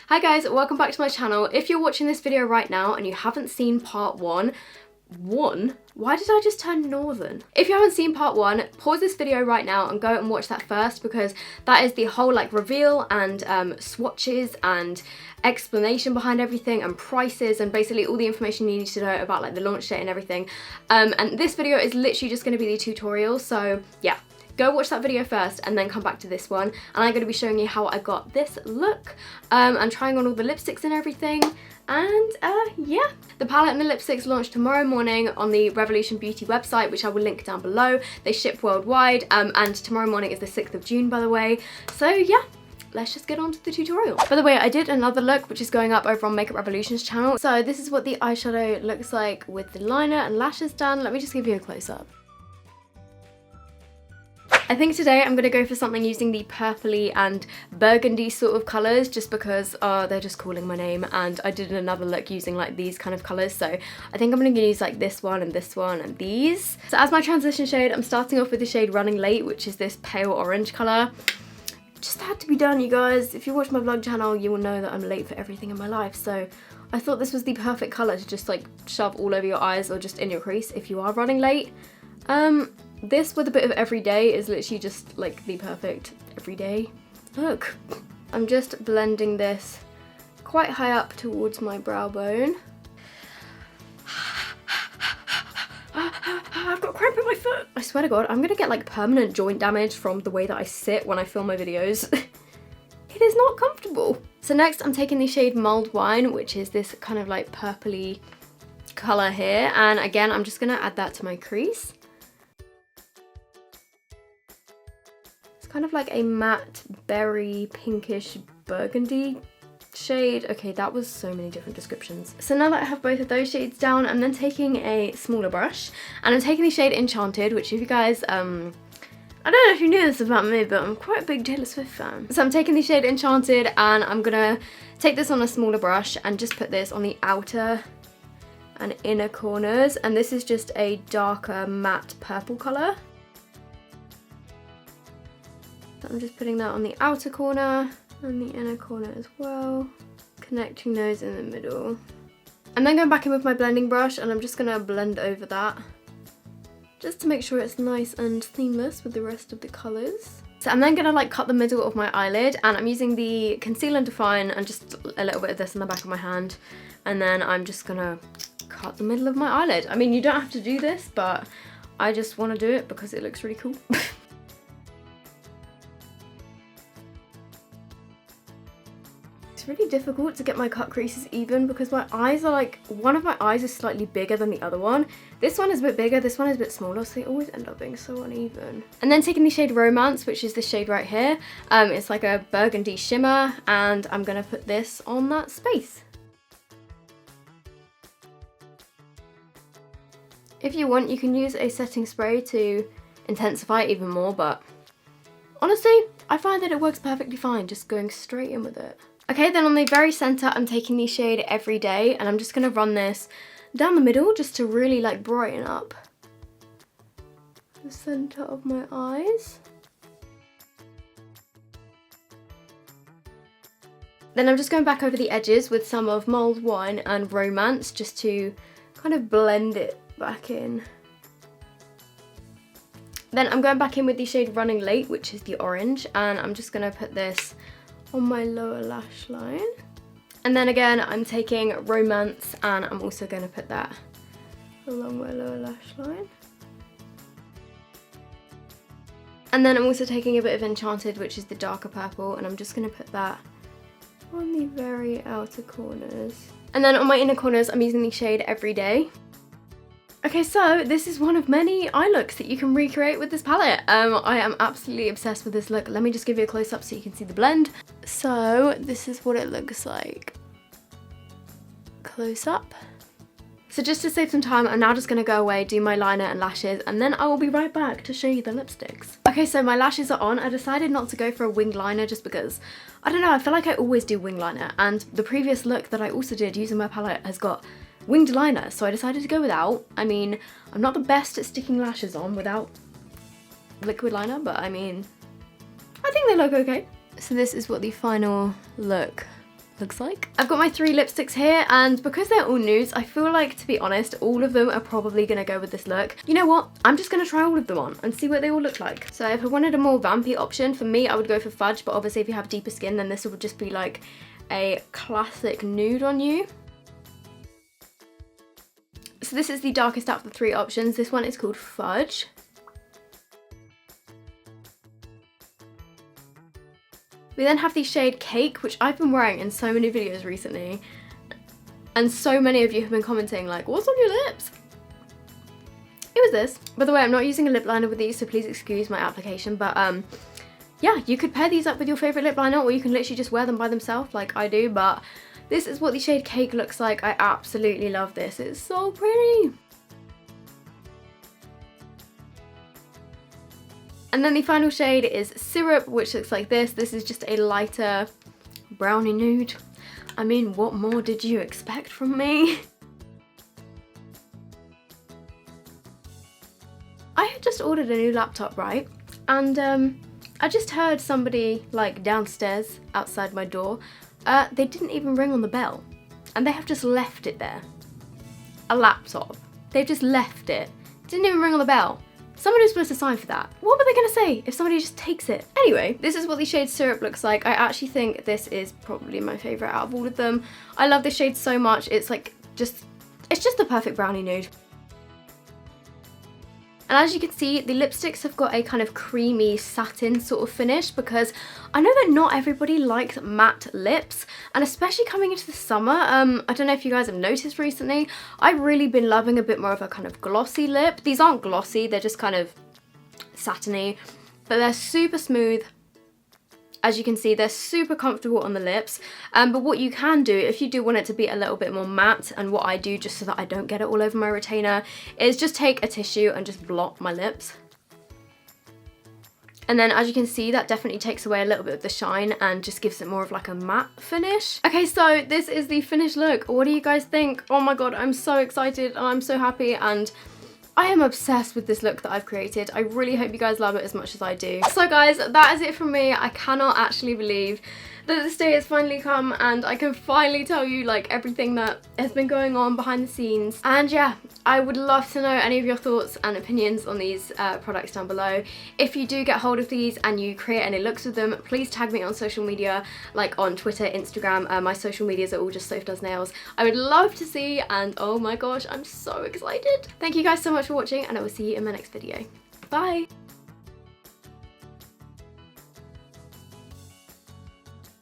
Hi guys, welcome back to my channel. If you're watching this video right now and you haven't seen part one, why did I just turn northern? If you haven't seen part one, pause this video right now and go and watch that first, because that is the whole like reveal and swatches and explanation behind everything and prices and basically all the information you need to know about like the launch date and everything. And this video is literally just going to be the tutorial, so yeah. Go watch that video first and then come back to this one, and I'm going to be showing you how I got this look. I'm trying on all the lipsticks and everything, and yeah. The palette and the lipsticks launch tomorrow morning on the Revolution Beauty website, which I will link down below. They ship worldwide, and tomorrow morning is the 6th of June, by the way. So yeah, let's just get on to the tutorial. By the way, I did another look which is going up over on Makeup Revolution's channel. So this is what the eyeshadow looks like with the liner and lashes done. Let me just give you a close-up. I think today I'm going to go for something using the purpley and burgundy sort of colours, just because they're just calling my name, and I did another look using like these kind of colours, so I think I'm going to use like this one and these. So as my transition shade, I'm starting off with the shade Running Late, which is this pale orange colour. Just had to be done, you guys. If you watch my vlog channel, you will know that I'm late for everything in my life, so I thought this was the perfect colour to just like shove all over your eyes or just in your crease if you are running late. This with a bit of everyday is literally just like the perfect everyday look. I'm just blending this quite high up towards my brow bone. I've got cramp in my foot. I swear to God, I'm gonna get like permanent joint damage from the way that I sit when I film my videos. It is not comfortable. So next I'm taking the shade Mulled Wine, which is this kind of like purpley colour here. And again, I'm just gonna add that to my crease. Kind of like a matte berry pinkish burgundy shade. Okay, that was so many different descriptions. So now that I have both of those shades down, I'm then taking a smaller brush and I'm taking the shade Enchanted, which if you guys I don't know if you knew this about me, but I'm quite a big Taylor Swift fan. So I'm taking the shade Enchanted and I'm gonna take this on a smaller brush and just put this on the outer and inner corners, and this is just a darker matte purple colour. I'm just putting that on the outer corner and the inner corner as well, connecting those in the middle. And then going back in with my blending brush and I'm just going to blend over that, just to make sure it's nice and seamless with the rest of the colours. So I'm then going to like cut the middle of my eyelid, and I'm using the Conceal and Define and just a little bit of this in the back of my hand, and then I'm just going to cut the middle of my eyelid. I mean, you don't have to do this, but I just want to do it because it looks really cool. It's really difficult to get my cut creases even because my eyes are like, one of my eyes is slightly bigger than the other one. This one is a bit bigger, this one is a bit smaller, so they always end up being so uneven. And then taking the shade Romance, which is this shade right here. It's like a burgundy shimmer, and I'm gonna put this on that space. If you want, you can use a setting spray to intensify it even more, but honestly, I find that it works perfectly fine just going straight in with it. Okay, then on the very centre, I'm taking the shade Everyday, and I'm just going to run this down the middle just to really like brighten up the centre of my eyes. Then I'm just going back over the edges with some of Mulled Wine and Romance just to kind of blend it back in. Then I'm going back in with the shade Running Late, which is the orange, and I'm just going to put this on my lower lash line. And then again, I'm taking Romance and I'm also going to put that along my lower lash line. And then I'm also taking a bit of Enchanted, which is the darker purple, and I'm just going to put that on the very outer corners. And then on my inner corners, I'm using the shade Everyday. Okay, so this is one of many eye looks that you can recreate with this palette. I am absolutely obsessed with this look. Let me just give you a close-up so you can see the blend. So this is what it looks like close up. So just to save some time, I'm now just going to go away, do my liner and lashes, and then I will be right back to show you the lipsticks. Okay, so my lashes are on. I decided not to go for a winged liner just because, I don't know, I feel like I always do winged liner, and the previous look that I also did using my palette has got winged liner, so I decided to go without. I mean, I'm not the best at sticking lashes on without liquid liner, but I mean, I think they look okay. So this is what the final look looks like. I've got my 3 lipsticks here, and because they're all nudes, I feel like, to be honest, all of them are probably gonna go with this look. You know what? I'm just gonna try all of them on and see what they all look like. So if I wanted a more vampy option, for me, I would go for Fudge, but obviously if you have deeper skin, then this would just be like a classic nude on you. So this is the darkest out of the 3 options. This one is called Fudge. We then have the shade Cake, which I've been wearing in so many videos recently. And so many of you have been commenting like, what's on your lips? It was this. By the way, I'm not using a lip liner with these, so please excuse my application. But yeah, you could pair these up with your favourite lip liner, or you can literally just wear them by themselves like I do. But this is what the shade Cake looks like. I absolutely love this. It's so pretty. And then the final shade is Syrup, which looks like this. This is just a lighter brownie nude. I mean, what more did you expect from me? I had just ordered a new laptop, right? And I just heard somebody like downstairs outside my door. They didn't even ring on the bell. And they have just left it there. A laptop. They've just left it. Didn't even ring on the bell. Somebody was supposed to sign for that. What were they gonna say if somebody just takes it? Anyway, this is what the shade Syrup looks like. I actually think this is probably my favorite out of all of them. I love this shade so much. It's like it's just the perfect brownie nude. And as you can see, the lipsticks have got a kind of creamy satin sort of finish, because I know that not everybody likes matte lips, and especially coming into the summer, I don't know if you guys have noticed recently, I've really been loving a bit more of a kind of glossy lip. These aren't glossy, they're just kind of satiny, but they're super smooth. As you can see, they're super comfortable on the lips, but what you can do if you do want it to be a little bit more matte, and what I do just so that I don't get it all over my retainer, is just take a tissue and just blot my lips. And then as you can see, that definitely takes away a little bit of the shine and just gives it more of like a matte finish. Okay, so this is the finished look. What do you guys think? Oh my god, I'm so excited and I'm so happy, and I am obsessed with this look that I've created. I really hope you guys love it as much as I do. So guys, that is it from me. I cannot actually believe that this day has finally come and I can finally tell you like everything that has been going on behind the scenes. And yeah, I would love to know any of your thoughts and opinions on these products down below. If you do get hold of these and you create any looks with them, please tag me on social media, like on Twitter, Instagram. My social medias are all just sophdoesnails. I would love to see, and oh my gosh, I'm so excited. Thank you guys so much for watching, and I will see you in my next video. Bye!